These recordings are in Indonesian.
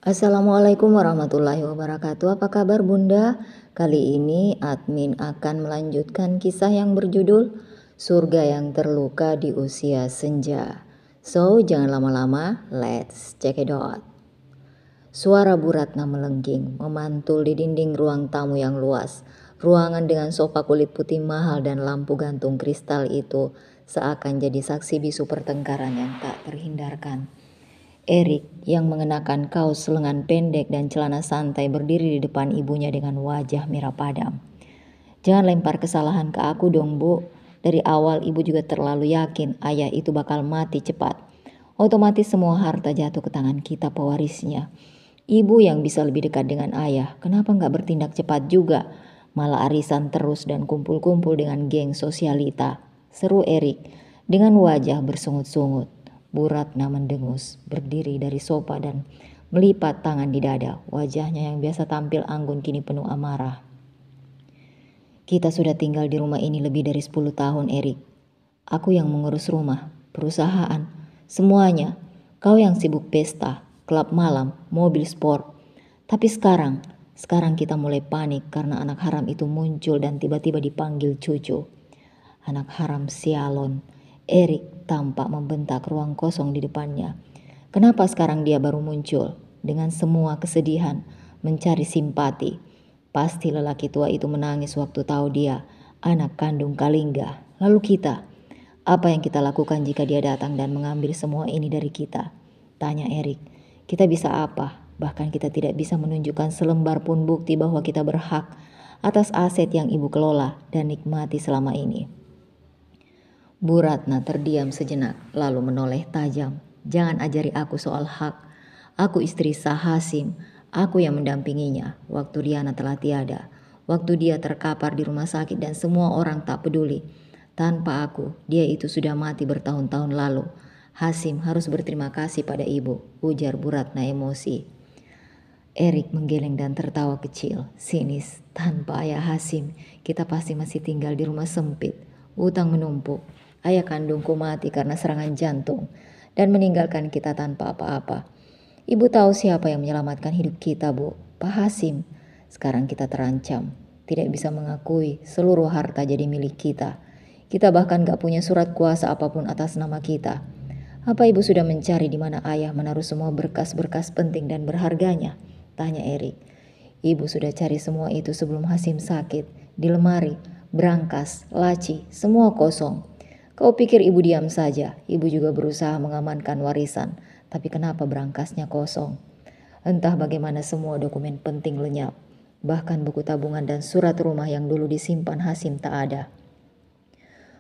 Assalamualaikum warahmatullahi wabarakatuh. Apa kabar Bunda? Kali ini admin akan melanjutkan kisah yang berjudul Surga yang Terluka di Usia Senja. So, jangan lama-lama, let's check it out. Suara Bu Ratna melengking, memantul di dinding ruang tamu yang luas. Ruangan dengan sofa kulit putih mahal dan lampu gantung kristal itu seakan jadi saksi bisu pertengkaran yang tak terhindarkan. Erik yang mengenakan kaos lengan pendek dan celana santai berdiri di depan ibunya dengan wajah merah padam. "Jangan lempar kesalahan ke aku dong, Bu. Dari awal ibu juga terlalu yakin ayah itu bakal mati cepat. Otomatis semua harta jatuh ke tangan kita pewarisnya. Ibu yang bisa lebih dekat dengan ayah, kenapa nggak bertindak cepat juga? Malah arisan terus dan kumpul-kumpul dengan geng sosialita," seru Erik dengan wajah bersungut-sungut. Bu Ratna mendengus, berdiri dari sofa dan melipat tangan di dada. Wajahnya yang biasa tampil anggun kini penuh amarah. "Kita sudah tinggal di rumah ini lebih dari 10 tahun, Erik. Aku yang mengurus rumah, perusahaan, semuanya. Kau yang sibuk pesta, klub malam, mobil sport. Tapi sekarang kita mulai panik karena anak haram itu muncul dan tiba-tiba dipanggil cucu. Anak haram sialon." Erik tampak membentak ruang kosong di depannya. Kenapa sekarang dia baru muncul? Dengan semua kesedihan, mencari simpati. Pasti lelaki tua itu menangis waktu tahu dia anak kandung Kalingga. Lalu kita, apa yang kita lakukan jika dia datang dan mengambil semua ini dari kita? Tanya Erik. Kita bisa apa? Bahkan kita tidak bisa menunjukkan selembar pun bukti bahwa kita berhak atas aset yang ibu kelola dan nikmati selama ini. Bu Ratna terdiam sejenak, lalu menoleh tajam. "Jangan ajari aku soal hak. Aku istri sah Hasim. Aku yang mendampinginya waktu Diana telah tiada. Waktu dia terkapar di rumah sakit dan semua orang tak peduli. Tanpa aku, dia itu sudah mati bertahun-tahun lalu. Hasim harus berterima kasih pada ibu," ujar Bu Ratna emosi. Erik menggeleng dan tertawa kecil, sinis. "Tanpa ayah Hasim, kita pasti masih tinggal di rumah sempit. Utang menumpuk. Ayah kandungku mati karena serangan jantung dan meninggalkan kita tanpa apa-apa. Ibu tahu siapa yang menyelamatkan hidup kita, Bu? Pak Hasim. Sekarang kita terancam. Tidak bisa mengakui seluruh harta jadi milik kita. Kita bahkan gak punya surat kuasa apapun atas nama kita. Apa ibu sudah mencari di mana ayah menaruh semua berkas-berkas penting dan berharganya?" Tanya Erik. "Ibu sudah cari semua itu sebelum Hasim sakit. Di lemari, brankas, laci, semua kosong. Kau pikir ibu diam saja? Ibu juga berusaha mengamankan warisan. Tapi kenapa brankasnya kosong? Entah bagaimana semua dokumen penting lenyap. Bahkan buku tabungan dan surat rumah yang dulu disimpan Hasim tak ada.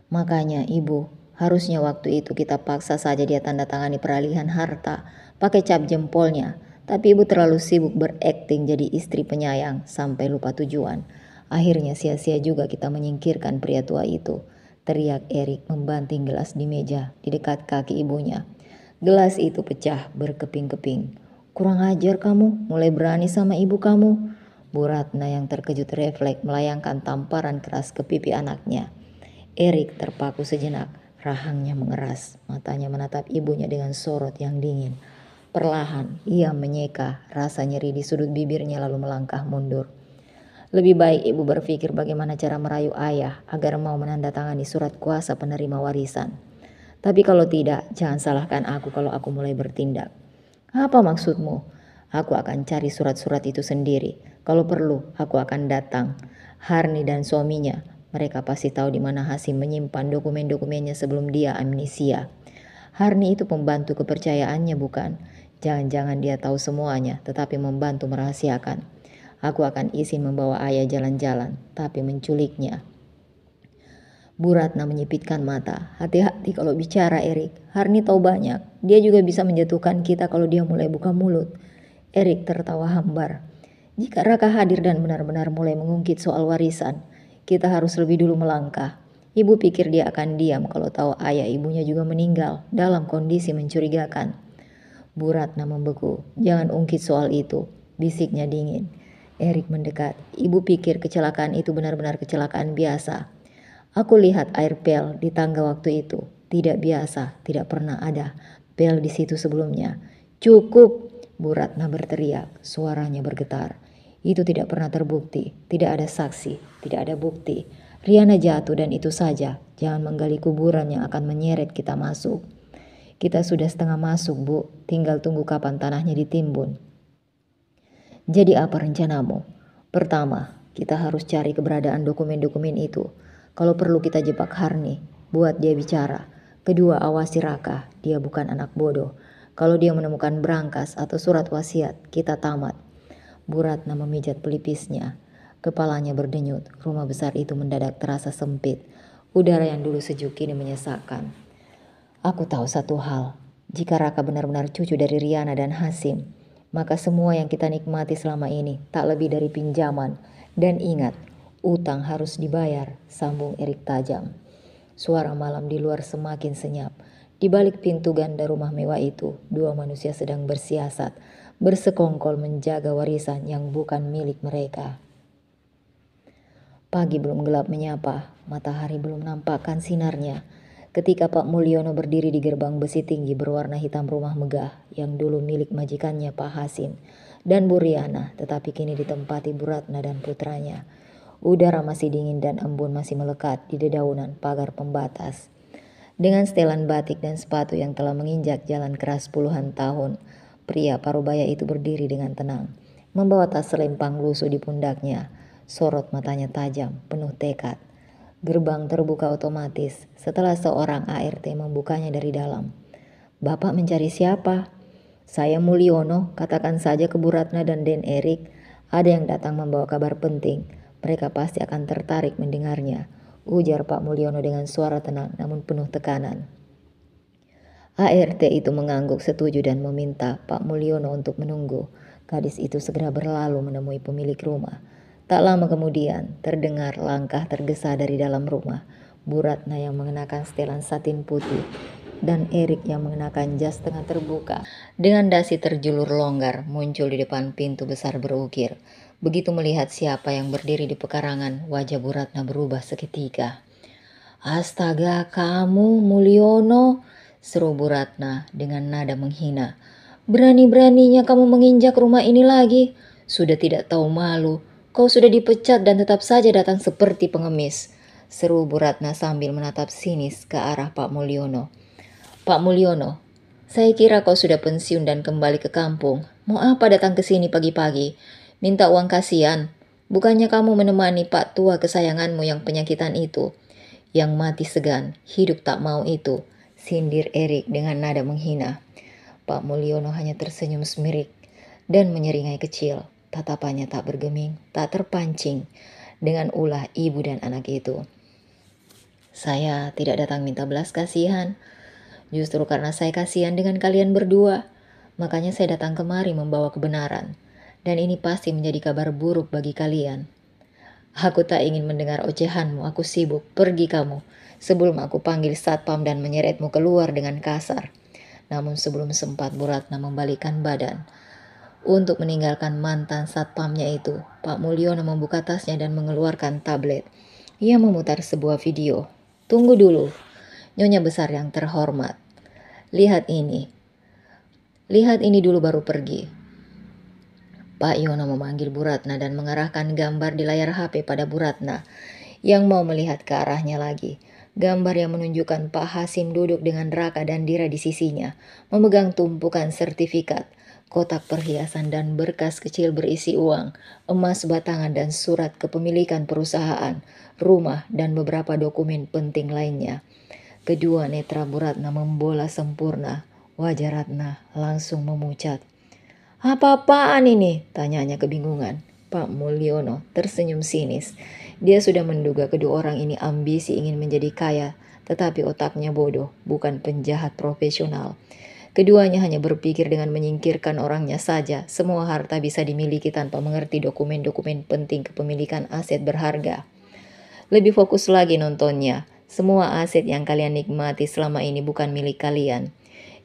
Makanya ibu, harusnya waktu itu kita paksa saja dia tanda tangani peralihan harta pakai cap jempolnya. Tapi ibu terlalu sibuk berakting jadi istri penyayang sampai lupa tujuan. Akhirnya sia-sia juga kita menyingkirkan pria tua itu," teriak Erik membanting gelas di meja di dekat kaki ibunya. Gelas itu pecah berkeping-keping. "Kurang ajar kamu, mulai berani sama ibu kamu." Bu Ratna yang terkejut refleks melayangkan tamparan keras ke pipi anaknya. Erik terpaku sejenak, rahangnya mengeras, matanya menatap ibunya dengan sorot yang dingin. Perlahan ia menyeka rasa nyeri di sudut bibirnya lalu melangkah mundur. "Lebih baik ibu berpikir bagaimana cara merayu ayah agar mau menandatangani surat kuasa penerima warisan. Tapi kalau tidak, jangan salahkan aku kalau aku mulai bertindak." "Apa maksudmu?" "Aku akan cari surat-surat itu sendiri. Kalau perlu, aku akan datang. Harni dan suaminya, mereka pasti tahu di mana Hasim menyimpan dokumen-dokumennya sebelum dia amnesia. Harni itu pembantu kepercayaannya bukan? Jangan-jangan dia tahu semuanya, tetapi membantu merahasiakan. Aku akan izin membawa ayah jalan-jalan, tapi menculiknya." Bu Ratna menyipitkan mata. "Hati-hati kalau bicara, Erik. Harni tahu banyak. Dia juga bisa menjatuhkan kita kalau dia mulai buka mulut." Erik tertawa hambar. "Jika Raka hadir dan benar-benar mulai mengungkit soal warisan, kita harus lebih dulu melangkah. Ibu pikir dia akan diam kalau tahu ayah ibunya juga meninggal dalam kondisi mencurigakan." Bu Ratna membeku. "Jangan ungkit soal itu," bisiknya dingin. Erik mendekat. "Ibu pikir kecelakaan itu benar-benar kecelakaan biasa. Aku lihat air pel di tangga waktu itu. Tidak biasa, tidak pernah ada pel di situ sebelumnya." "Cukup," Bu Ratna berteriak, suaranya bergetar. Itu tidak pernah terbukti, tidak ada saksi, tidak ada bukti. Riana jatuh dan itu saja, jangan menggali kuburan yang akan menyeret kita masuk. Kita sudah setengah masuk, Bu, tinggal tunggu kapan tanahnya ditimbun. Jadi apa rencanamu? Pertama, kita harus cari keberadaan dokumen-dokumen itu. Kalau perlu kita jebak Harni, buat dia bicara. Kedua, awasi Raka, dia bukan anak bodoh. Kalau dia menemukan berangkas atau surat wasiat, kita tamat. Bu Ratna memijat pelipisnya. Kepalanya berdenyut, rumah besar itu mendadak terasa sempit. Udara yang dulu sejuk kini menyesakkan. Aku tahu satu hal, jika Raka benar-benar cucu dari Riana dan Hasim, maka semua yang kita nikmati selama ini tak lebih dari pinjaman. Dan ingat, utang harus dibayar, sambung Erik tajam. Suara malam di luar semakin senyap. Di balik pintu ganda rumah mewah itu, dua manusia sedang bersiasat, bersekongkol menjaga warisan yang bukan milik mereka. Pagi belum gelap menyapa, matahari belum nampakkan sinarnya. Ketika Pak Mulyono berdiri di gerbang besi tinggi berwarna hitam rumah megah yang dulu milik majikannya Pak Hasim dan Bu Riana, tetapi kini ditempati Bu Ratna dan putranya. Udara masih dingin dan embun masih melekat di dedaunan pagar pembatas. Dengan setelan batik dan sepatu yang telah menginjak jalan keras puluhan tahun, pria parubaya itu berdiri dengan tenang, membawa tas selempang lusuh di pundaknya. Sorot matanya tajam, penuh tekad. Gerbang terbuka otomatis setelah seorang ART membukanya dari dalam. Bapak mencari siapa? Saya Mulyono, katakan saja ke Bu Ratna dan Den Erik. Ada yang datang membawa kabar penting. Mereka pasti akan tertarik mendengarnya, ujar Pak Mulyono dengan suara tenang namun penuh tekanan. ART itu mengangguk setuju dan meminta Pak Mulyono untuk menunggu. Gadis itu segera berlalu menemui pemilik rumah. Tak lama kemudian terdengar langkah tergesa dari dalam rumah. Bu Ratna yang mengenakan setelan satin putih dan Erik yang mengenakan jas tengah terbuka dengan dasi terjulur longgar muncul di depan pintu besar berukir. Begitu melihat siapa yang berdiri di pekarangan, wajah Bu Ratna berubah seketika. Astaga, kamu Mulyono, seru Bu Ratna dengan nada menghina. Berani-beraninya kamu menginjak rumah ini lagi. Sudah tidak tahu malu. Kau sudah dipecat dan tetap saja datang seperti pengemis, seru Bu Ratna sambil menatap sinis ke arah Pak Mulyono. Pak Mulyono, saya kira kau sudah pensiun dan kembali ke kampung. Mau apa datang ke sini pagi-pagi? Minta uang kasihan. Bukannya kamu menemani Pak tua kesayanganmu yang penyakitan itu. Yang mati segan, hidup tak mau itu, sindir Erik dengan nada menghina. Pak Mulyono hanya tersenyum semirik dan menyeringai kecil. Tatapannya tak bergeming, tak terpancing dengan ulah ibu dan anak itu. Saya tidak datang minta belas kasihan. Justru karena saya kasihan dengan kalian berdua, makanya saya datang kemari membawa kebenaran. Dan ini pasti menjadi kabar buruk bagi kalian. Aku tak ingin mendengar ocehanmu, aku sibuk, pergi kamu. Sebelum aku panggil satpam dan menyeretmu keluar dengan kasar. Namun sebelum sempat Bu Ratna membalikkan badan untuk meninggalkan mantan satpamnya itu, Pak Mulyono membuka tasnya dan mengeluarkan tablet. Ia memutar sebuah video. Tunggu dulu, Nyonya besar yang terhormat. Lihat ini dulu baru pergi. Pak Yono memanggil Bu Ratna dan mengarahkan gambar di layar HP pada Bu Ratna yang mau melihat ke arahnya lagi. Gambar yang menunjukkan Pak Hasim duduk dengan Raka dan Dira di sisinya, memegang tumpukan sertifikat, kotak perhiasan dan berkas kecil berisi uang, emas batangan dan surat kepemilikan perusahaan, rumah dan beberapa dokumen penting lainnya. Kedua netra Bu Ratna membola sempurna. Wajah Ratna langsung memucat. Apa-apaan ini? Tanyanya kebingungan. Pak Mulyono tersenyum sinis. Dia sudah menduga kedua orang ini ambisi ingin menjadi kaya, tetapi otaknya bodoh, bukan penjahat profesional. Keduanya hanya berpikir dengan menyingkirkan orangnya saja. Semua harta bisa dimiliki tanpa mengerti dokumen-dokumen penting kepemilikan aset berharga. Lebih fokus lagi nontonnya. Semua aset yang kalian nikmati selama ini bukan milik kalian.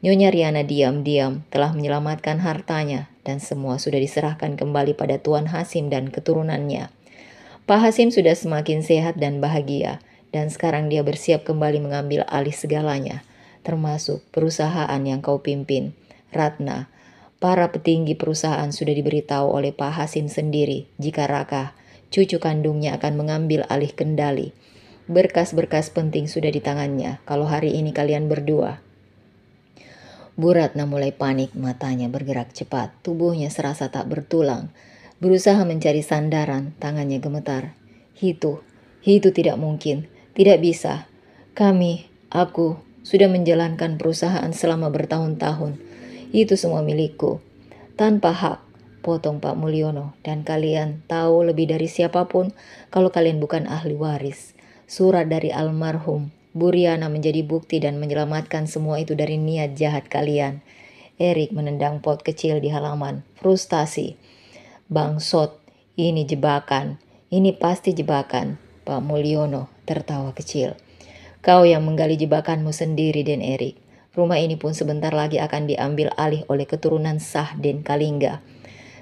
Nyonya Riana diam-diam telah menyelamatkan hartanya dan semua sudah diserahkan kembali pada Tuan Hasim dan keturunannya. Pak Hasim sudah semakin sehat dan bahagia dan sekarang dia bersiap kembali mengambil alih segalanya, termasuk perusahaan yang kau pimpin, Ratna. Para petinggi perusahaan sudah diberitahu oleh Pak Hasim sendiri jika Raka, cucu kandungnya, akan mengambil alih kendali. Berkas-berkas penting sudah di tangannya kalau hari ini kalian berdua. Bu Ratna mulai panik, matanya bergerak cepat, tubuhnya serasa tak bertulang. Berusaha mencari sandaran, tangannya gemetar. Itu tidak mungkin, tidak bisa. Aku, sudah menjalankan perusahaan selama bertahun-tahun. Itu semua milikku. Tanpa hak, potong Pak Mulyono. Dan kalian tahu lebih dari siapapun kalau kalian bukan ahli waris. Surat dari almarhum Buriana menjadi bukti dan menyelamatkan semua itu dari niat jahat kalian. Erik menendang pot kecil di halaman. Frustasi. Bangsot, ini jebakan. Ini pasti jebakan. Pak Mulyono tertawa kecil. Kau yang menggali jebakanmu sendiri, Den Erik. Rumah ini pun sebentar lagi akan diambil alih oleh keturunan sah Den Kalingga.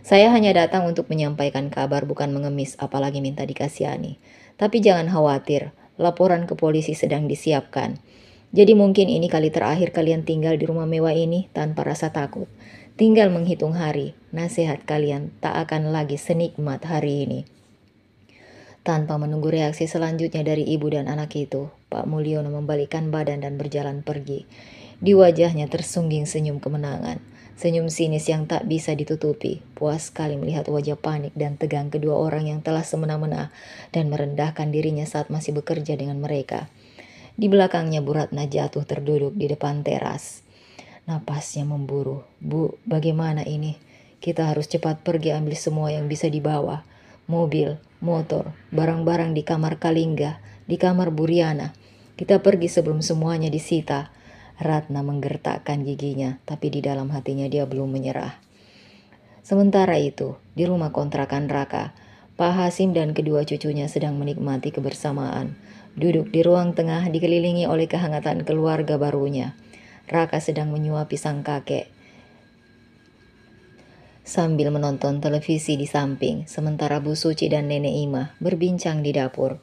Saya hanya datang untuk menyampaikan kabar, bukan mengemis, apalagi minta dikasihani. Tapi jangan khawatir, laporan ke polisi sedang disiapkan. Jadi mungkin ini kali terakhir kalian tinggal di rumah mewah ini tanpa rasa takut. Tinggal menghitung hari, nasihat kalian tak akan lagi senikmat hari ini. Tanpa menunggu reaksi selanjutnya dari ibu dan anak itu, Pak Mulyono membalikkan badan dan berjalan pergi. Di wajahnya tersungging senyum kemenangan. Senyum sinis yang tak bisa ditutupi. Puas sekali melihat wajah panik dan tegang kedua orang yang telah semena-mena dan merendahkan dirinya saat masih bekerja dengan mereka. Di belakangnya Bu Ratna jatuh terduduk di depan teras. Napasnya memburu. Bu, bagaimana ini? Kita harus cepat pergi ambil semua yang bisa dibawa. Mobil, motor, barang-barang di kamar Kalingga, di kamar Buriana. Kita pergi sebelum semuanya disita. Ratna menggertakkan giginya, tapi di dalam hatinya dia belum menyerah. Sementara itu, di rumah kontrakan Raka, Pak Hasim dan kedua cucunya sedang menikmati kebersamaan. Duduk di ruang tengah dikelilingi oleh kehangatan keluarga barunya. Raka sedang menyuapi sang kakek sambil menonton televisi di samping, sementara Bu Suci dan Nenek Ima berbincang di dapur.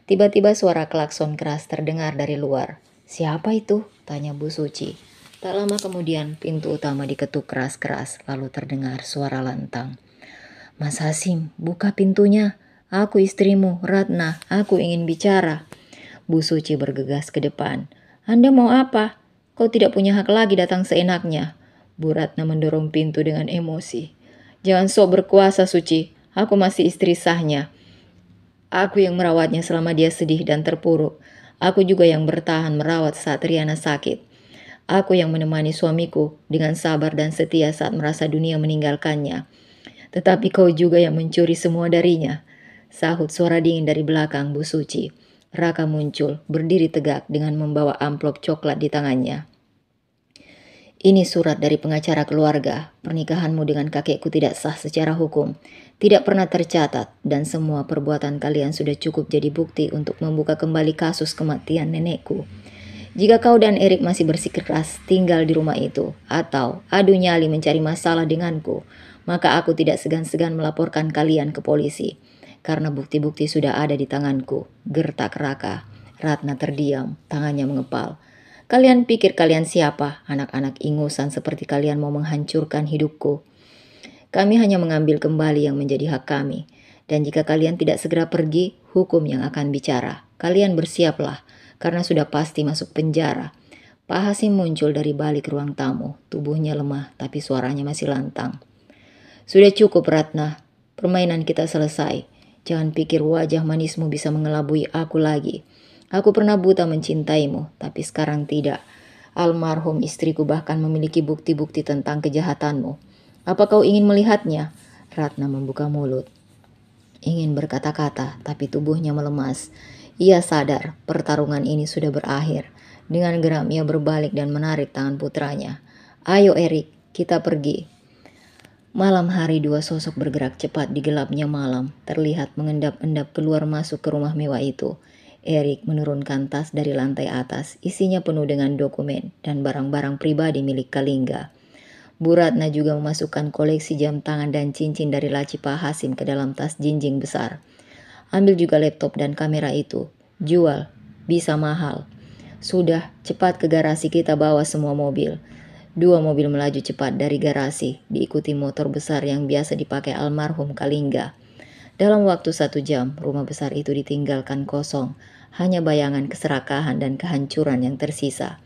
Tiba-tiba suara klakson keras terdengar dari luar. "Siapa itu?" tanya Bu Suci. Tak lama kemudian pintu utama diketuk keras-keras, lalu terdengar suara lantang. "Mas Hasim, buka pintunya. Aku istrimu, Ratna. Aku ingin bicara." Bu Suci bergegas ke depan. "Anda mau apa? Kau tidak punya hak lagi datang seenaknya." Bu Ratna mendorong pintu dengan emosi. "Jangan sok berkuasa, Suci. Aku masih istri sahnya. Aku yang merawatnya selama dia sedih dan terpuruk. Aku juga yang bertahan merawat saat Riana sakit. Aku yang menemani suamiku dengan sabar dan setia saat merasa dunia meninggalkannya. Tetapi kau juga yang mencuri semua darinya." Sahut suara dingin dari belakang Bu Suci. Raka muncul, berdiri tegak dengan membawa amplop coklat di tangannya. "Ini surat dari pengacara keluarga. Pernikahanmu dengan kakekku tidak sah secara hukum. Tidak pernah tercatat dan semua perbuatan kalian sudah cukup jadi bukti untuk membuka kembali kasus kematian nenekku. Jika kau dan Erik masih bersikeras tinggal di rumah itu atau adu nyali mencari masalah denganku, maka aku tidak segan-segan melaporkan kalian ke polisi. Karena bukti-bukti sudah ada di tanganku." Gertak Raka. Ratna terdiam, tangannya mengepal. "Kalian pikir kalian siapa? Anak-anak ingusan seperti kalian mau menghancurkan hidupku. Kami hanya mengambil kembali yang menjadi hak kami. Dan jika kalian tidak segera pergi, hukum yang akan bicara. Kalian bersiaplah, karena sudah pasti masuk penjara." Pak Hasim muncul dari balik ruang tamu. Tubuhnya lemah, tapi suaranya masih lantang. "Sudah cukup, Ratna. Permainan kita selesai. Jangan pikir wajah manismu bisa mengelabui aku lagi. Aku pernah buta mencintaimu, tapi sekarang tidak. Almarhum istriku bahkan memiliki bukti-bukti tentang kejahatanmu. Apa kau ingin melihatnya?" Ratna membuka mulut, ingin berkata-kata, tapi tubuhnya melemas. Ia sadar pertarungan ini sudah berakhir. Dengan geram ia berbalik dan menarik tangan putranya. "Ayo Erik, kita pergi." Malam hari dua sosok bergerak cepat di gelapnya malam, terlihat mengendap-endap keluar masuk ke rumah mewah itu. Erik menurunkan tas dari lantai atas, isinya penuh dengan dokumen dan barang-barang pribadi milik Kalingga. Bu Ratna juga memasukkan koleksi jam tangan dan cincin dari laci Pak Hasim ke dalam tas jinjing besar. "Ambil juga laptop dan kamera itu. Jual, bisa mahal. Sudah, cepat ke garasi, kita bawa semua mobil. Dua mobil melaju cepat dari garasi, diikuti motor besar yang biasa dipakai almarhum Kalingga. Dalam waktu 1 jam, rumah besar itu ditinggalkan kosong, hanya bayangan keserakahan dan kehancuran yang tersisa.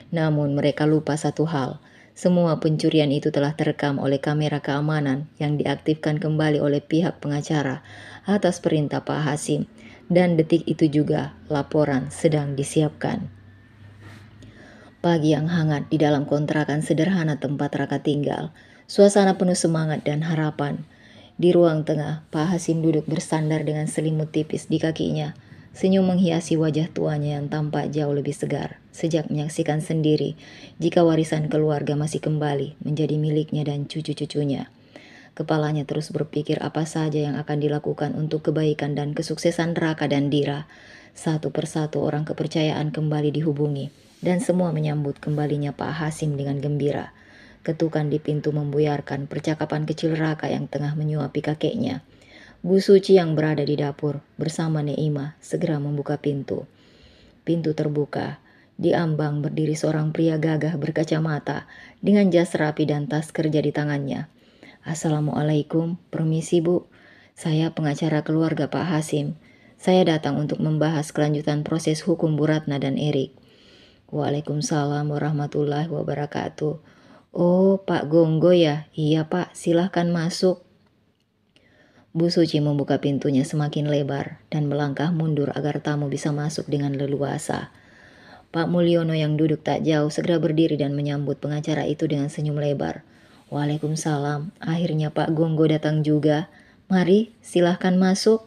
Namun mereka lupa satu hal, semua pencurian itu telah terekam oleh kamera keamanan yang diaktifkan kembali oleh pihak pengacara atas perintah Pak Hasim, dan detik itu juga laporan sedang disiapkan. Pagi yang hangat di dalam kontrakan sederhana tempat Raka tinggal. Suasana penuh semangat dan harapan. Di ruang tengah, Pak Hasim duduk bersandar dengan selimut tipis di kakinya. Senyum menghiasi wajah tuanya yang tampak jauh lebih segar. Sejak menyaksikan sendiri jika warisan keluarga masih kembali menjadi miliknya dan cucu-cucunya. Kepalanya terus berpikir apa saja yang akan dilakukan untuk kebaikan dan kesuksesan Raka dan Dira. Satu persatu orang kepercayaan kembali dihubungi, dan semua menyambut kembalinya Pak Hasim dengan gembira. Ketukan di pintu membuyarkan percakapan kecil Raka yang tengah menyuapi kakeknya. Bu Suci yang berada di dapur bersama Neima segera membuka pintu. Pintu terbuka. Di ambang berdiri seorang pria gagah berkacamata dengan jas rapi dan tas kerja di tangannya. Assalamualaikum, permisi Bu. Saya pengacara keluarga Pak Hasim. Saya datang untuk membahas kelanjutan proses hukum Bu Ratna dan Erik. Waalaikumsalam warahmatullahi wabarakatuh. Oh, Pak Gonggo ya? Iya Pak, silahkan masuk. Bu Suci membuka pintunya semakin lebar dan melangkah mundur agar tamu bisa masuk dengan leluasa. Pak Mulyono yang duduk tak jauh segera berdiri dan menyambut pengacara itu dengan senyum lebar. Waalaikumsalam, akhirnya Pak Gonggo datang juga. Mari, silahkan masuk.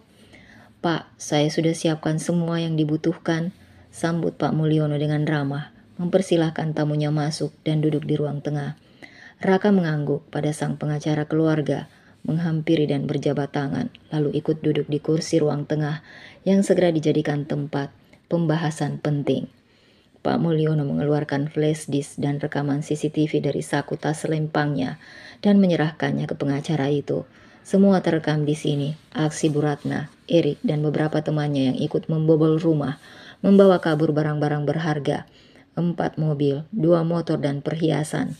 Pak, saya sudah siapkan semua yang dibutuhkan, sambut Pak Mulyono dengan ramah, mempersilahkan tamunya masuk dan duduk di ruang tengah. Raka mengangguk pada sang pengacara keluarga, menghampiri dan berjabat tangan, lalu ikut duduk di kursi ruang tengah yang segera dijadikan tempat pembahasan penting. Pak Mulyono mengeluarkan flash disk dan rekaman CCTV dari saku tas lempangnya dan menyerahkannya ke pengacara itu. Semua terekam di sini, aksi Bu Ratna, Erik, dan beberapa temannya yang ikut membobol rumah, membawa kabur barang-barang berharga, 4 mobil, 2 motor, dan perhiasan.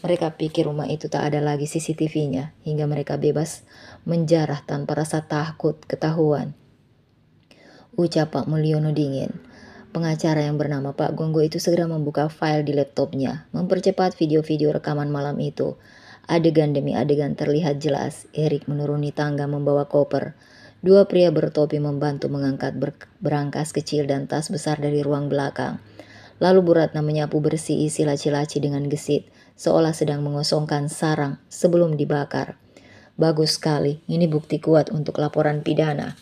Mereka pikir rumah itu tak ada lagi CCTV-nya, hingga mereka bebas menjarah tanpa rasa takut ketahuan. Ucap Pak Mulyono dingin. Pengacara yang bernama Pak Gonggo itu segera membuka file di laptopnya, mempercepat video-video rekaman malam itu. Adegan demi adegan terlihat jelas. Erik menuruni tangga membawa koper. 2 pria bertopi membantu mengangkat berangkas kecil dan tas besar dari ruang belakang. Lalu Bu Ratna menyapu bersih isi laci-laci dengan gesit, seolah sedang mengosongkan sarang sebelum dibakar. Bagus sekali, ini bukti kuat untuk laporan pidana.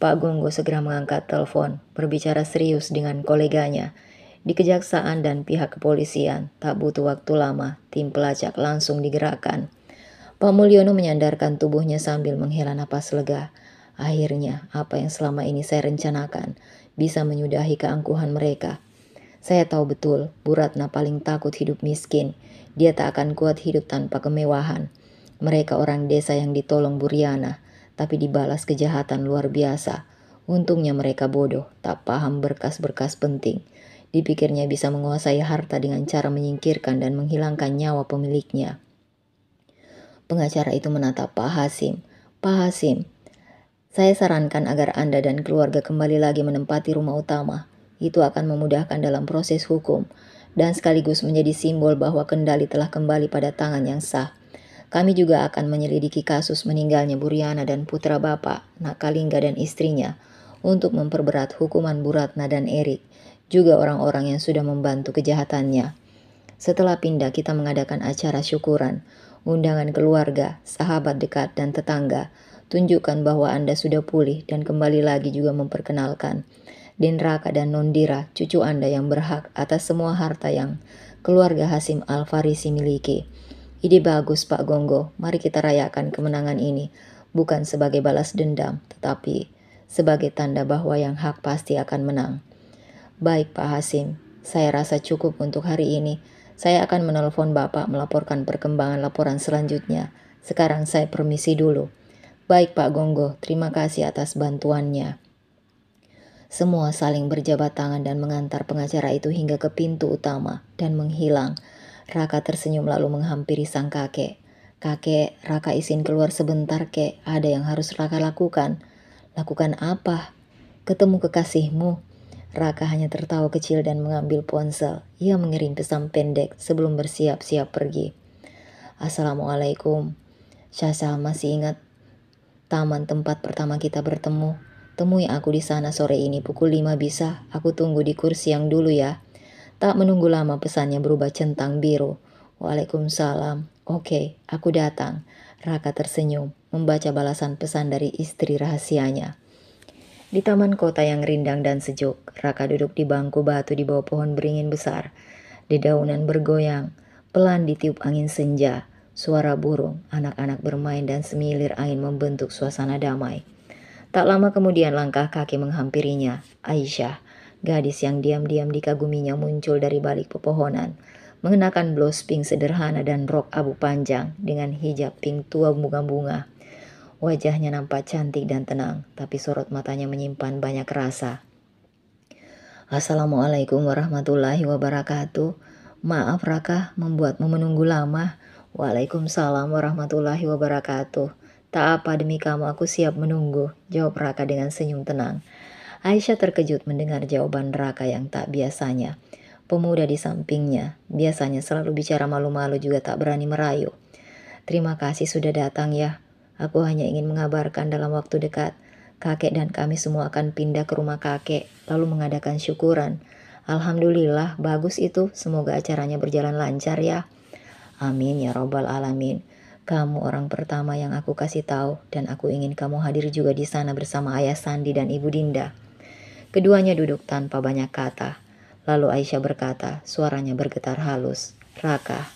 Pak Gonggo segera mengangkat telepon, berbicara serius dengan koleganya. Di kejaksaan dan pihak kepolisian, tak butuh waktu lama, tim pelacak langsung digerakkan. Pak Mulyono menyandarkan tubuhnya sambil menghela napas lega. Akhirnya, apa yang selama ini saya rencanakan bisa menyudahi keangkuhan mereka. Saya tahu betul, Bu Ratna paling takut hidup miskin. Dia tak akan kuat hidup tanpa kemewahan. Mereka orang desa yang ditolong Bu Riana, tapi dibalas kejahatan luar biasa. Untungnya mereka bodoh, tak paham berkas-berkas penting. Dipikirnya bisa menguasai harta dengan cara menyingkirkan dan menghilangkan nyawa pemiliknya. Pengacara itu menatap Pak Hasim. Pak Hasim, saya sarankan agar Anda dan keluarga kembali lagi menempati rumah utama. Itu akan memudahkan dalam proses hukum dan sekaligus menjadi simbol bahwa kendali telah kembali pada tangan yang sah. Kami juga akan menyelidiki kasus meninggalnya Bu Riana dan putra Bapak, Nak Kalingga dan istrinya, untuk memperberat hukuman Bu Ratna dan Erik, juga orang-orang yang sudah membantu kejahatannya. Setelah pindah, kita mengadakan acara syukuran, undangan keluarga, sahabat dekat, dan tetangga. Tunjukkan bahwa Anda sudah pulih dan kembali lagi juga memperkenalkan Den Raka dan Nondira, cucu Anda yang berhak atas semua harta yang keluarga Hasim Al-Farisi miliki. Ide bagus Pak Gonggo, mari kita rayakan kemenangan ini, bukan sebagai balas dendam, tetapi sebagai tanda bahwa yang hak pasti akan menang. Baik Pak Hasim, saya rasa cukup untuk hari ini. Saya akan menelpon Bapak melaporkan perkembangan laporan selanjutnya. Sekarang saya permisi dulu. Baik Pak Gonggo, terima kasih atas bantuannya. Semua saling berjabat tangan dan mengantar pengacara itu hingga ke pintu utama dan menghilang. Raka tersenyum lalu menghampiri sang kakek. Kakek, Raka izin keluar sebentar kek, ada yang harus Raka lakukan. Lakukan apa? Ketemu kekasihmu. Raka hanya tertawa kecil dan mengambil ponsel. Ia mengirim pesan pendek sebelum bersiap-siap pergi. Assalamualaikum. Syasha masih ingat taman tempat pertama kita bertemu. Temui aku di sana sore ini pukul 5 bisa. Aku tunggu di kursi yang dulu ya. Tak menunggu lama pesannya berubah centang biru. Waalaikumsalam. Oke, aku datang. Raka tersenyum, membaca balasan pesan dari istri rahasianya. Di taman kota yang rindang dan sejuk, Raka duduk di bangku batu di bawah pohon beringin besar. Dedaunan bergoyang, pelan ditiup angin senja. Suara burung, anak-anak bermain dan semilir angin membentuk suasana damai. Tak lama kemudian langkah kaki menghampirinya. Aisyah, gadis yang diam-diam dikaguminya muncul dari balik pepohonan. Mengenakan blus pink sederhana dan rok abu panjang dengan hijab pink tua bunga-bunga. Wajahnya nampak cantik dan tenang, tapi sorot matanya menyimpan banyak rasa. Assalamualaikum warahmatullahi wabarakatuh. Maaf Raka, membuatmu menunggu lama. Waalaikumsalam warahmatullahi wabarakatuh. Tak apa, demi kamu aku siap menunggu, jawab Raka dengan senyum tenang. Aisyah terkejut mendengar jawaban Raka yang tak biasanya. Pemuda di sampingnya, biasanya selalu bicara malu-malu juga tak berani merayu. Terima kasih sudah datang ya. Aku hanya ingin mengabarkan dalam waktu dekat, kakek dan kami semua akan pindah ke rumah kakek, lalu mengadakan syukuran. Alhamdulillah, bagus itu. Semoga acaranya berjalan lancar ya. Amin ya robbal alamin. Kamu orang pertama yang aku kasih tahu dan aku ingin kamu hadir juga di sana bersama Ayah Sandi dan Ibu Dinda. Keduanya duduk tanpa banyak kata. Lalu Aisyah berkata, suaranya bergetar halus. Raka,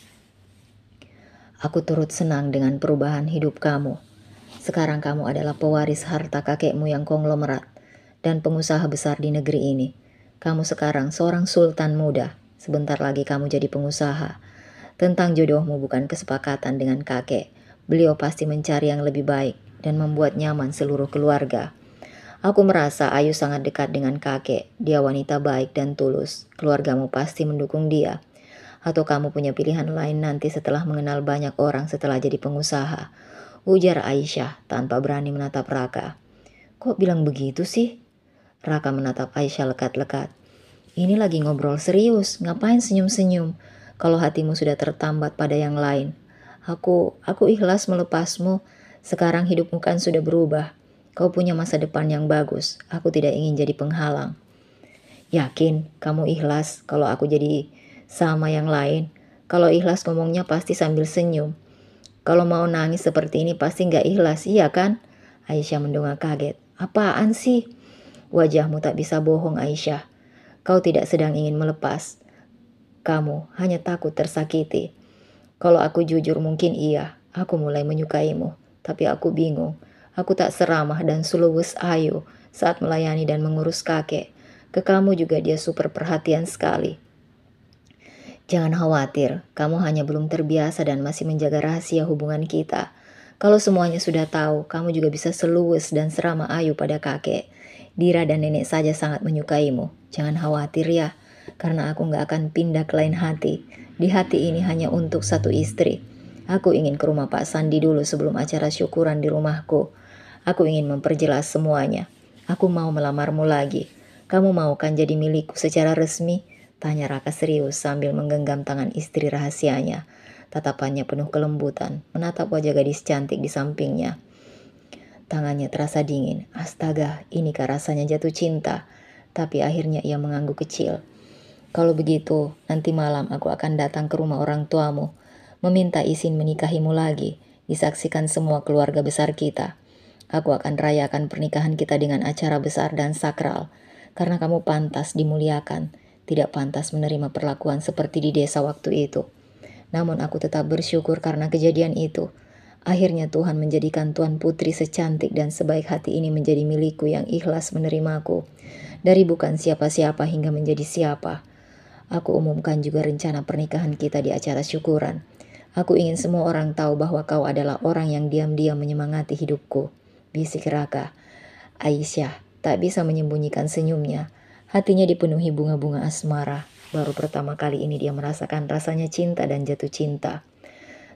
aku turut senang dengan perubahan hidup kamu. Sekarang kamu adalah pewaris harta kakekmu yang konglomerat dan pengusaha besar di negeri ini. Kamu sekarang seorang sultan muda. Sebentar lagi kamu jadi pengusaha. Tentang jodohmu bukan kesepakatan dengan kakek. Beliau pasti mencari yang lebih baik dan membuat nyaman seluruh keluarga. Aku merasa Ayu sangat dekat dengan kakek. Dia wanita baik dan tulus. Keluargamu pasti mendukung dia. Atau kamu punya pilihan lain nanti setelah mengenal banyak orang setelah jadi pengusaha, ujar Aisyah tanpa berani menatap Raka. Kok bilang begitu sih? Raka menatap Aisyah lekat-lekat. Ini lagi ngobrol serius, ngapain senyum-senyum? Kalau hatimu sudah tertambat pada yang lain. Aku ikhlas melepasmu. Sekarang hidupmu kan sudah berubah. Kau punya masa depan yang bagus. Aku tidak ingin jadi penghalang. Yakin kamu ikhlas kalau aku jadi sama yang lain? Kalau ikhlas ngomongnya pasti sambil senyum. Kalau mau nangis seperti ini pasti gak ikhlas, iya kan? Aisyah mendongak kaget. Apaan sih? Wajahmu tak bisa bohong Aisyah. Kau tidak sedang ingin melepas. Kamu hanya takut tersakiti. Kalau aku jujur mungkin iya, aku mulai menyukaimu. Tapi aku bingung. Aku tak seramah dan suluwes Ayu saat melayani dan mengurus kakek. Ke kamu juga dia super perhatian sekali. Jangan khawatir, kamu hanya belum terbiasa dan masih menjaga rahasia hubungan kita. Kalau semuanya sudah tahu, kamu juga bisa seluwes dan seramah Ayu pada kakek. Dira dan nenek saja sangat menyukaimu. Jangan khawatir ya, karena aku gak akan pindah ke lain hati. Di hati ini hanya untuk satu istri. Aku ingin ke rumah Pak Sandi dulu sebelum acara syukuran di rumahku. Aku ingin memperjelas semuanya. Aku mau melamarmu lagi. Kamu mau kan jadi milikku secara resmi? Tanya Raka serius sambil menggenggam tangan istri rahasianya. Tatapannya penuh kelembutan, menatap wajah gadis cantik di sampingnya. Tangannya terasa dingin. Astaga, inikah rasanya jatuh cinta? Tapi akhirnya ia mengangguk kecil. Kalau begitu, nanti malam aku akan datang ke rumah orang tuamu, meminta izin menikahimu lagi, disaksikan semua keluarga besar kita. Aku akan rayakan pernikahan kita dengan acara besar dan sakral, karena kamu pantas dimuliakan, tidak pantas menerima perlakuan seperti di desa waktu itu. Namun aku tetap bersyukur karena kejadian itu. Akhirnya Tuhan menjadikan Tuan Putri secantik dan sebaik hati ini menjadi milikku yang ikhlas menerimaku. Dari bukan siapa-siapa hingga menjadi siapa. Aku umumkan juga rencana pernikahan kita di acara syukuran. Aku ingin semua orang tahu bahwa kau adalah orang yang diam-diam menyemangati hidupku. Bisik Raka. Aisyah tak bisa menyembunyikan senyumnya. Hatinya dipenuhi bunga-bunga asmara. Baru pertama kali ini dia merasakan rasanya cinta dan jatuh cinta.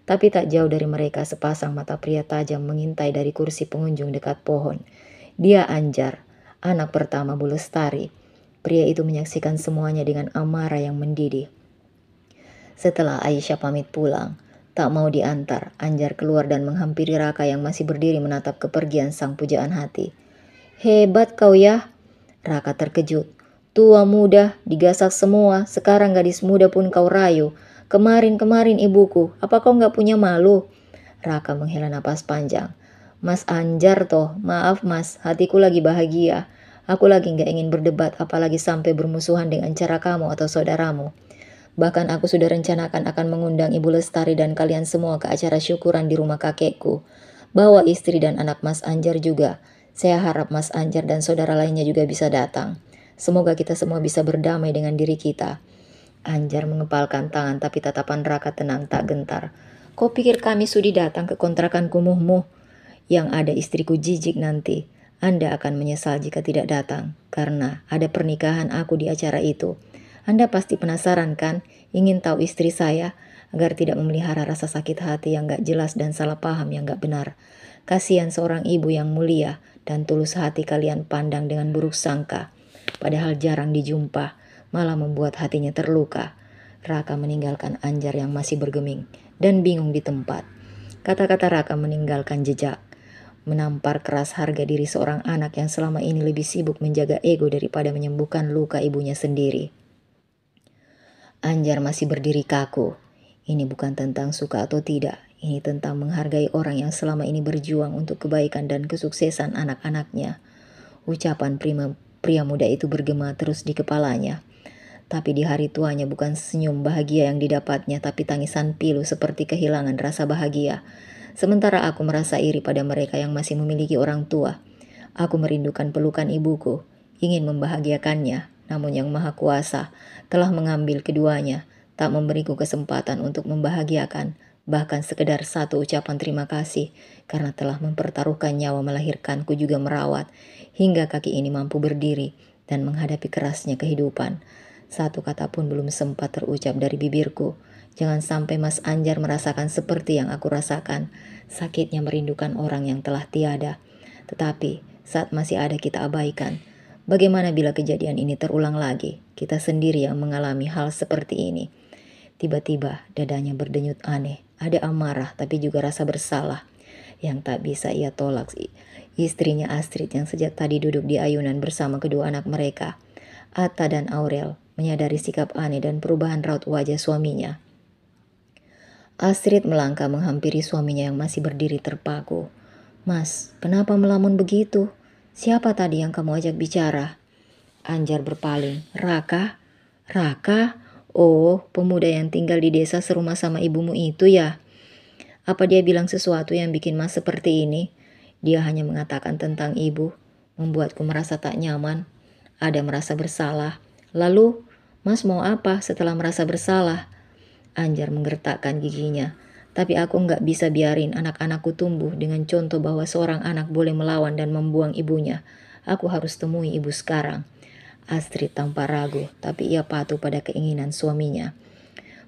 Tapi tak jauh dari mereka sepasang mata pria tajam mengintai dari kursi pengunjung dekat pohon. Dia Anjar, anak pertama Bu Lestari. Pria itu menyaksikan semuanya dengan amarah yang mendidih. Setelah Aisyah pamit pulang, tak mau diantar, Anjar keluar dan menghampiri Raka yang masih berdiri menatap kepergian sang pujaan hati. "Hebat kau ya." Raka terkejut. "Tua muda, digasak semua, sekarang gadis muda pun kau rayu. Kemarin-kemarin ibuku, apa kau nggak punya malu?" Raka menghela napas panjang. "Mas Anjar toh, maaf mas, hatiku lagi bahagia. Aku lagi nggak ingin berdebat, apalagi sampai bermusuhan dengan cara kamu atau saudaramu. Bahkan aku sudah rencanakan akan mengundang Ibu Lestari dan kalian semua ke acara syukuran di rumah kakekku. Bawa istri dan anak Mas Anjar juga. Saya harap Mas Anjar dan saudara lainnya juga bisa datang. Semoga kita semua bisa berdamai dengan diri kita." Anjar mengepalkan tangan tapi tatapan Raka tenang tak gentar. "Kau pikir kami sudi datang ke kontrakan kumuhmu? Yang ada istriku jijik nanti. Anda akan menyesal jika tidak datang, karena ada pernikahan aku di acara itu. Anda pasti penasaran kan? Ingin tahu istri saya? Agar tidak memelihara rasa sakit hati yang gak jelas dan salah paham yang gak benar. Kasihan seorang ibu yang mulia dan tulus hati kalian pandang dengan buruk sangka. Padahal jarang dijumpa, malah membuat hatinya terluka." Raka meninggalkan Anjar yang masih bergeming dan bingung di tempat. Kata-kata Raka meninggalkan jejak, menampar keras harga diri seorang anak yang selama ini lebih sibuk menjaga ego daripada menyembuhkan luka ibunya sendiri. Anjar masih berdiri kaku. Ini bukan tentang suka atau tidak, ini tentang menghargai orang yang selama ini berjuang untuk kebaikan dan kesuksesan anak-anaknya. Ucapan pria muda itu bergema terus di kepalanya. Tapi di hari tuanya bukan senyum bahagia yang didapatnya, tapi tangisan pilu seperti kehilangan rasa bahagia. Sementara aku merasa iri pada mereka yang masih memiliki orang tua. Aku merindukan pelukan ibuku, ingin membahagiakannya, namun Yang Maha Kuasa telah mengambil keduanya, tak memberiku kesempatan untuk membahagiakan, bahkan sekedar satu ucapan terima kasih, karena telah mempertaruhkan nyawa melahirkanku juga merawat, hingga kaki ini mampu berdiri dan menghadapi kerasnya kehidupan. Satu kata pun belum sempat terucap dari bibirku. Jangan sampai Mas Anjar merasakan seperti yang aku rasakan, sakitnya merindukan orang yang telah tiada. Tetapi saat masih ada kita abaikan. Bagaimana bila kejadian ini terulang lagi? Kita sendiri yang mengalami hal seperti ini. Tiba-tiba dadanya berdenyut aneh. Ada amarah tapi juga rasa bersalah yang tak bisa ia tolak. Istrinya Astrid yang sejak tadi duduk di ayunan bersama kedua anak mereka, Atta dan Aurel, menyadari sikap aneh dan perubahan raut wajah suaminya. Astrid melangkah menghampiri suaminya yang masih berdiri terpaku. "Mas, kenapa melamun begitu? Siapa tadi yang kamu ajak bicara?" Anjar berpaling. "Raka? Raka? Oh, pemuda yang tinggal di desa serumah sama ibumu itu ya? Apa dia bilang sesuatu yang bikin Mas seperti ini?" "Dia hanya mengatakan tentang ibu, membuatku merasa tak nyaman. Ada merasa bersalah. Lalu, Mas mau apa setelah merasa bersalah?" Anjar menggertakkan giginya. "Tapi aku nggak bisa biarin anak-anakku tumbuh dengan contoh bahwa seorang anak boleh melawan dan membuang ibunya. Aku harus temui ibu sekarang." Astrid tanpa ragu, tapi ia patuh pada keinginan suaminya.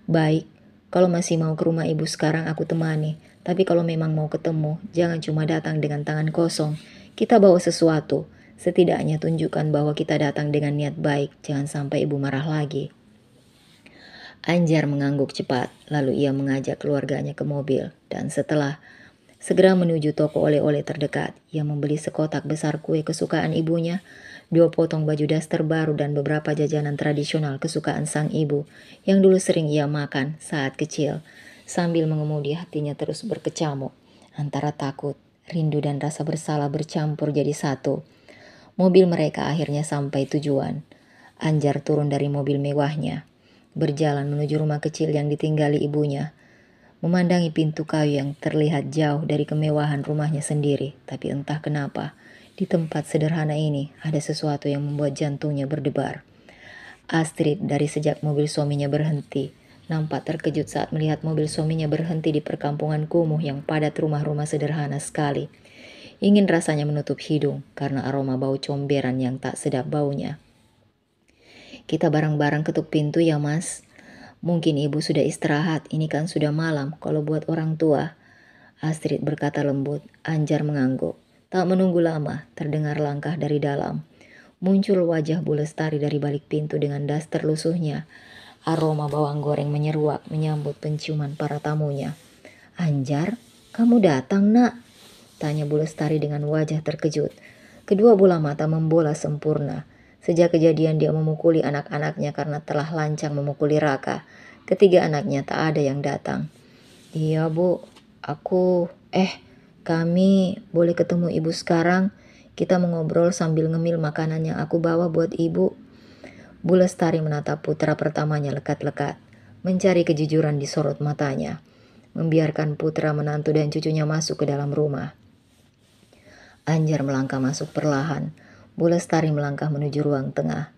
"Baik, kalau masih mau ke rumah ibu sekarang aku temani. Tapi kalau memang mau ketemu, jangan cuma datang dengan tangan kosong. Kita bawa sesuatu. Setidaknya tunjukkan bahwa kita datang dengan niat baik. Jangan sampai ibu marah lagi." Anjar mengangguk cepat, lalu ia mengajak keluarganya ke mobil, dan setelah segera menuju toko oleh-oleh terdekat, ia membeli sekotak besar kue kesukaan ibunya, 2 potong baju daster baru dan beberapa jajanan tradisional kesukaan sang ibu yang dulu sering ia makan saat kecil. Sambil mengemudi hatinya terus berkecamuk, antara takut, rindu dan rasa bersalah bercampur jadi satu. Mobil mereka akhirnya sampai tujuan. Anjar turun dari mobil mewahnya, berjalan menuju rumah kecil yang ditinggali ibunya, memandangi pintu kayu yang terlihat jauh dari kemewahan rumahnya sendiri. Tapi entah kenapa, di tempat sederhana ini ada sesuatu yang membuat jantungnya berdebar. Astrid dari sejak mobil suaminya berhenti, nampak terkejut saat melihat mobil suaminya berhenti di perkampungan kumuh yang padat rumah-rumah sederhana sekali. Ingin rasanya menutup hidung karena aroma bau comberan yang tak sedap baunya. Kita bareng-bareng ketuk pintu ya mas. Mungkin ibu sudah istirahat, ini kan sudah malam kalau buat orang tua. Astrid berkata lembut. Anjar mengangguk. Tak menunggu lama, terdengar langkah dari dalam. Muncul wajah Bu Lestari dari balik pintu dengan daster lusuhnya. Aroma bawang goreng menyeruak menyambut penciuman para tamunya. Anjar, kamu datang nak? Tanya Bu Lestari dengan wajah terkejut. Kedua bola mata membola sempurna. Sejak kejadian dia memukuli anak-anaknya karena telah lancang memukuli Raka. Ketiga anaknya tak ada yang datang. Iya bu, kami boleh ketemu ibu sekarang? Kita mengobrol sambil ngemil makanan yang aku bawa buat ibu. Bu Lestari menatap putra pertamanya lekat-lekat. Mencari kejujuran di sorot matanya. Membiarkan putra, menantu dan cucunya masuk ke dalam rumah. Anjar melangkah masuk perlahan. Bu Lestari melangkah menuju ruang tengah.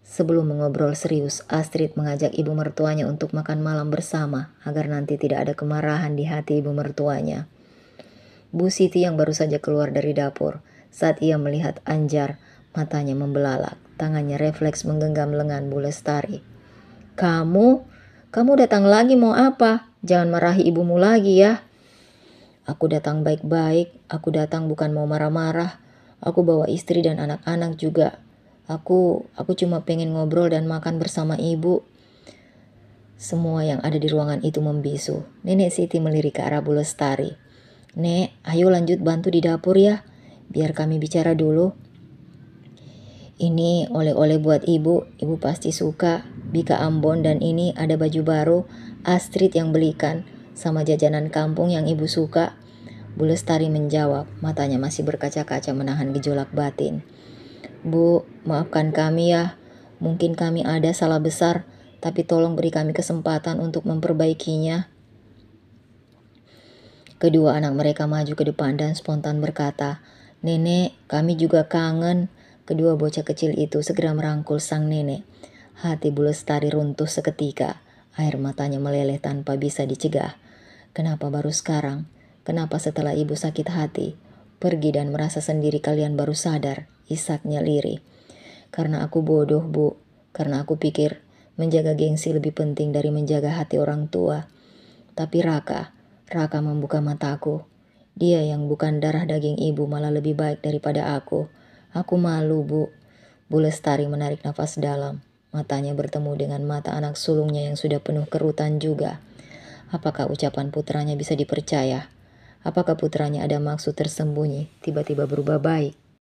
Sebelum mengobrol serius, Astrid mengajak ibu mertuanya untuk makan malam bersama agar nanti tidak ada kemarahan di hati ibu mertuanya. Bu Siti yang baru saja keluar dari dapur, saat ia melihat Anjar, matanya membelalak, tangannya refleks menggenggam lengan Bu Lestari. Kamu datang lagi mau apa? Jangan marahi ibumu lagi ya. Aku datang baik-baik, aku datang bukan mau marah-marah. Aku bawa istri dan anak-anak juga. Aku cuma pengen ngobrol dan makan bersama ibu. Semua yang ada di ruangan itu membisu. Nenek Siti melirik ke arah Bu Lestari. Nek, ayo lanjut bantu di dapur ya. Biar kami bicara dulu. Ini oleh-oleh buat ibu. Ibu pasti suka. Bika Ambon dan ini ada baju baru. Astrid yang belikan. Sama jajanan kampung yang ibu suka. Bu Lestari menjawab, matanya masih berkaca-kaca menahan gejolak batin. Bu, maafkan kami ya. Mungkin kami ada salah besar, tapi tolong beri kami kesempatan untuk memperbaikinya. Kedua anak mereka maju ke depan dan spontan berkata, Nenek, kami juga kangen. Kedua bocah kecil itu segera merangkul sang nenek. Hati Bu Lestari runtuh seketika. Air matanya meleleh tanpa bisa dicegah. Kenapa baru sekarang? Kenapa setelah ibu sakit hati? Pergi dan merasa sendiri kalian baru sadar, isaknya lirih. Karena aku bodoh, Bu. Karena aku pikir menjaga gengsi lebih penting dari menjaga hati orang tua. Tapi Raka membuka mataku. Dia yang bukan darah daging ibu malah lebih baik daripada aku. Aku malu, Bu. Bu Lestari menarik nafas dalam. Matanya bertemu dengan mata anak sulungnya yang sudah penuh kerutan juga. Apakah ucapan putranya bisa dipercaya? Apakah putranya ada maksud tersembunyi, tiba-tiba berubah baik?